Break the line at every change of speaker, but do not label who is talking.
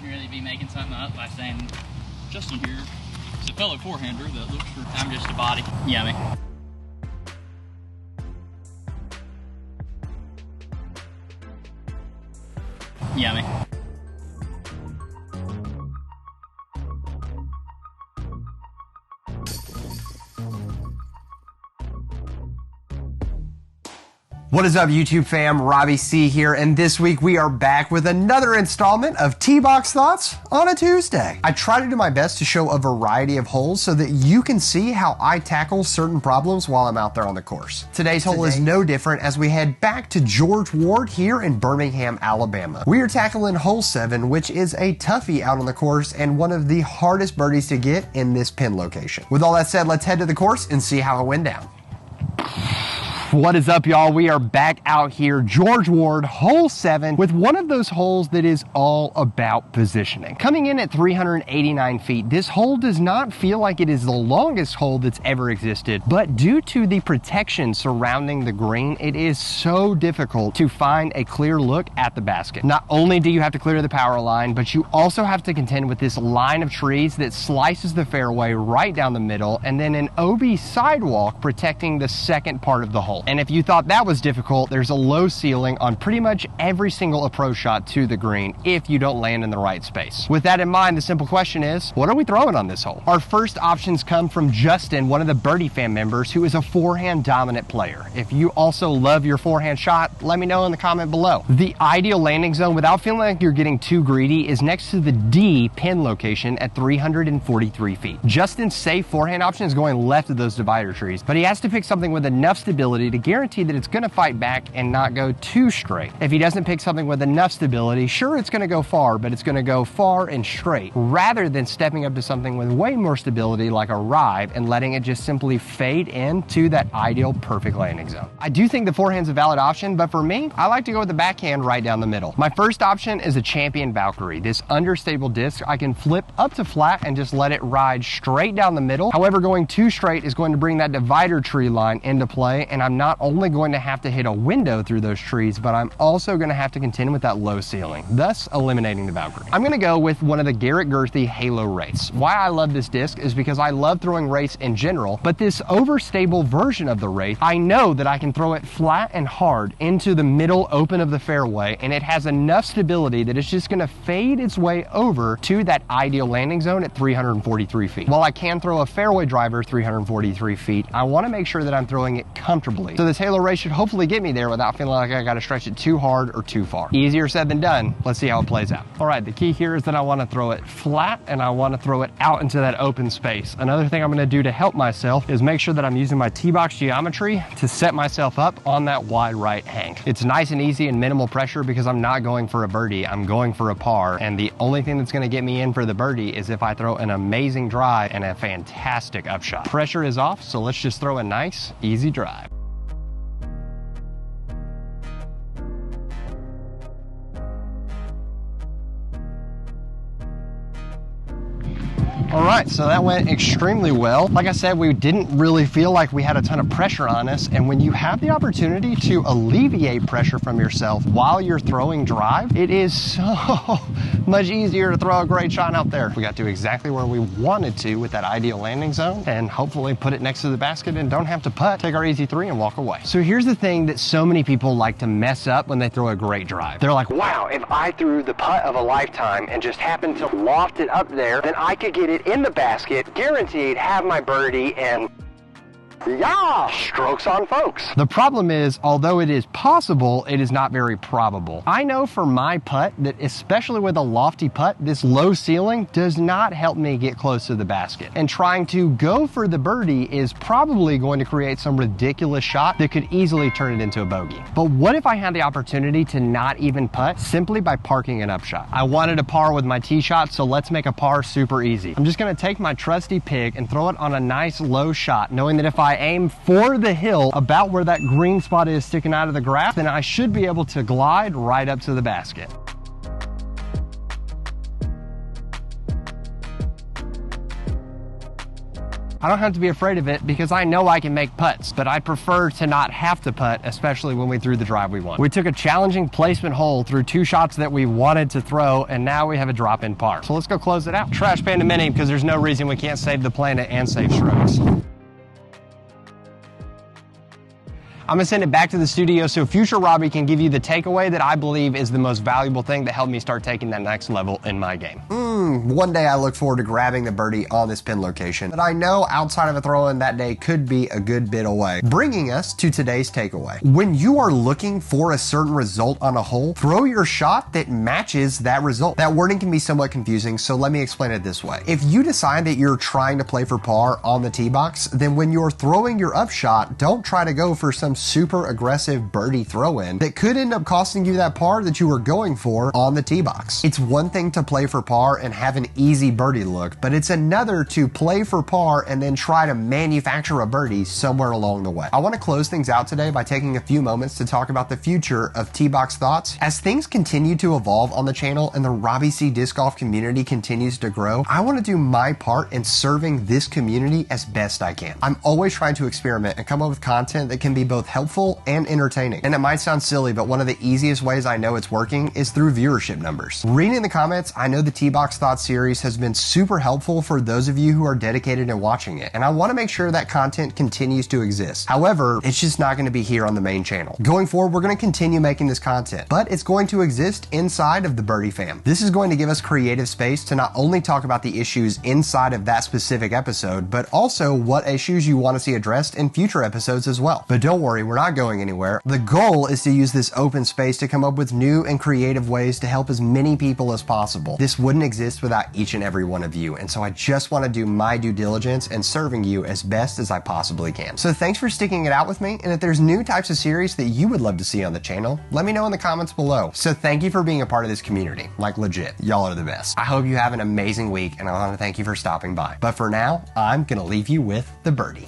really be making something up by saying Justin here is a fellow forehander that looks for. I'm just a body. Yummy. Yummy.
What is up, YouTube fam? Robbie C here, and this week we are back with another installment of Teebox Thoughts on a Tuesday. I try to do my best to show a variety of holes so that you can see how I tackle certain problems while I'm out there on the course. Today's hole is no different as we head back to George Ward here in Birmingham, Alabama. We are tackling hole 7, which is a toughie out on the course and one of the hardest birdies to get in this pin location. With all that said, let's head to the course and see how it went down. What is up, y'all? We are back out here, George Ward, hole 7, with one of those holes that is all about positioning. Coming in at 389 feet, this hole does not feel like it is the longest hole that's ever existed, but due to the protection surrounding the green, it is so difficult to find a clear look at the basket. Not only do you have to clear the power line, but you also have to contend with this line of trees that slices the fairway right down the middle, and then an OB sidewalk protecting the second part of the hole. And if you thought that was difficult, there's a low ceiling on pretty much every single approach shot to the green if you don't land in the right space. With that in mind, the simple question is, what are we throwing on this hole? Our first options come from Justin, one of the Birdie fan members, who is a forehand dominant player. If you also love your forehand shot, let me know in the comment below. The ideal landing zone, without feeling like you're getting too greedy, is next to the D pin location at 343 feet. Justin's safe forehand option is going left of those divider trees, but he has to pick something with enough stability to guarantee that it's going to fight back and not go too straight. If he doesn't pick something with enough stability, sure, it's going to go far, but it's going to go far and straight, rather than stepping up to something with way more stability like a rive and letting it just simply fade into that ideal perfect landing zone. I do think the forehand's a valid option, but for me, I like to go with the backhand right down the middle. My first option is a Champion Valkyrie. This understable disc I can flip up to flat and just let it ride straight down the middle. However, going too straight is going to bring that divider tree line into play, and I'm not only going to have to hit a window through those trees, but I'm also going to have to contend with that low ceiling, thus eliminating the Valkyrie. I'm going to go with one of the Garrett Girthy Halo Wraiths. Why I love this disc is because I love throwing Wraiths in general, but this overstable version of the Wraith, I know that I can throw it flat and hard into the middle open of the fairway, and it has enough stability that it's just going to fade its way over to that ideal landing zone at 343 feet. While I can throw a fairway driver 343 feet, I want to make sure that I'm throwing it comfortably. So this Halo Wraith should hopefully get me there without feeling like I got to stretch it too hard or too far. Easier said than done. Let's see how it plays out. All right, the key here is that I want to throw it flat and I want to throw it out into that open space. Another thing I'm going to do to help myself is make sure that I'm using my Teebox geometry to set myself up on that wide right hang. It's nice and easy and minimal pressure because I'm not going for a birdie, I'm going for a par, and the only thing that's going to get me in for the birdie is if I throw an amazing drive and a fantastic upshot. Pressure is off, so let's just throw a nice, easy drive. All right, so that went extremely well. Like I said, we didn't really feel like we had a ton of pressure on us, and when you have the opportunity to alleviate pressure from yourself while you're throwing drive, it is so much easier to throw a great shot out there. We got to exactly where we wanted to with that ideal landing zone, and hopefully put it next to the basket and don't have to putt, take our easy 3 and walk away. So here's the thing that so many people like to mess up when they throw a great drive. They're like, wow, if I threw the putt of a lifetime and just happened to loft it up there, then I could get it in the basket, guaranteed have my birdie, and yeah, strokes on folks. The problem is, although it is possible, it is not very probable. I know for my putt that, especially with a lofty putt, this low ceiling does not help me get close to the basket. And trying to go for the birdie is probably going to create some ridiculous shot that could easily turn it into a bogey. But what if I had the opportunity to not even putt simply by parking an upshot? I wanted a par with my tee shot, so let's make a par super easy. I'm just gonna take my trusty pick and throw it on a nice low shot, knowing that if I aim for the hill about where that green spot is sticking out of the grass, then I should be able to glide right up to the basket. I don't have to be afraid of it because I know I can make putts, but I prefer to not have to putt, especially when we threw the drive we want. We took a challenging placement hole through 2 shots that we wanted to throw, and now we have a drop-in par. So let's go close it out. Trash Panda Mini, because there's no reason we can't save the planet and save strokes. I'm gonna send it back to the studio so future Robbie can give you the takeaway that I believe is the most valuable thing that helped me start taking that next level in my game. One day I look forward to grabbing the birdie on this pin location, but I know outside of a throw-in that day could be a good bit away. Bringing us to today's takeaway. When you are looking for a certain result on a hole, throw your shot that matches that result. That wording can be somewhat confusing, so let me explain it this way. If you decide that you're trying to play for par on the tee box, then when you're throwing your up shot, don't try to go for some super aggressive birdie throw-in that could end up costing you that par that you were going for on the tee box. It's one thing to play for par and have an easy birdie look, but it's another to play for par and then try to manufacture a birdie somewhere along the way. I want to close things out today by taking a few moments to talk about the future of Teebox Thoughts. As things continue to evolve on the channel and the Robbie C disc golf community continues to grow, I want to do my part in serving this community as best I can. I'm always trying to experiment and come up with content that can be both helpful and entertaining. And it might sound silly, but one of the easiest ways I know it's working is through viewership numbers. Reading the comments, I know the Teebox Thoughts series has been super helpful for those of you who are dedicated in watching it, and I want to make sure that content continues to exist. However, it's just not going to be here on the main channel. Going forward, we're going to continue making this content, but it's going to exist inside of the Birdie fam. This is going to give us creative space to not only talk about the issues inside of that specific episode, but also what issues you want to see addressed in future episodes as well. But don't worry, we're not going anywhere. The goal is to use this open space to come up with new and creative ways to help as many people as possible. This wouldn't exist without each and every one of you, and so I just want to do my due diligence in serving you as best as I possibly can. So thanks for sticking it out with me, and if there's new types of series that you would love to see on the channel, let me know in the comments below. So thank you for being a part of this community. Like legit, y'all are the best. I hope you have an amazing week, and I want to thank you for stopping by. But for now, I'm gonna leave you with the birdie.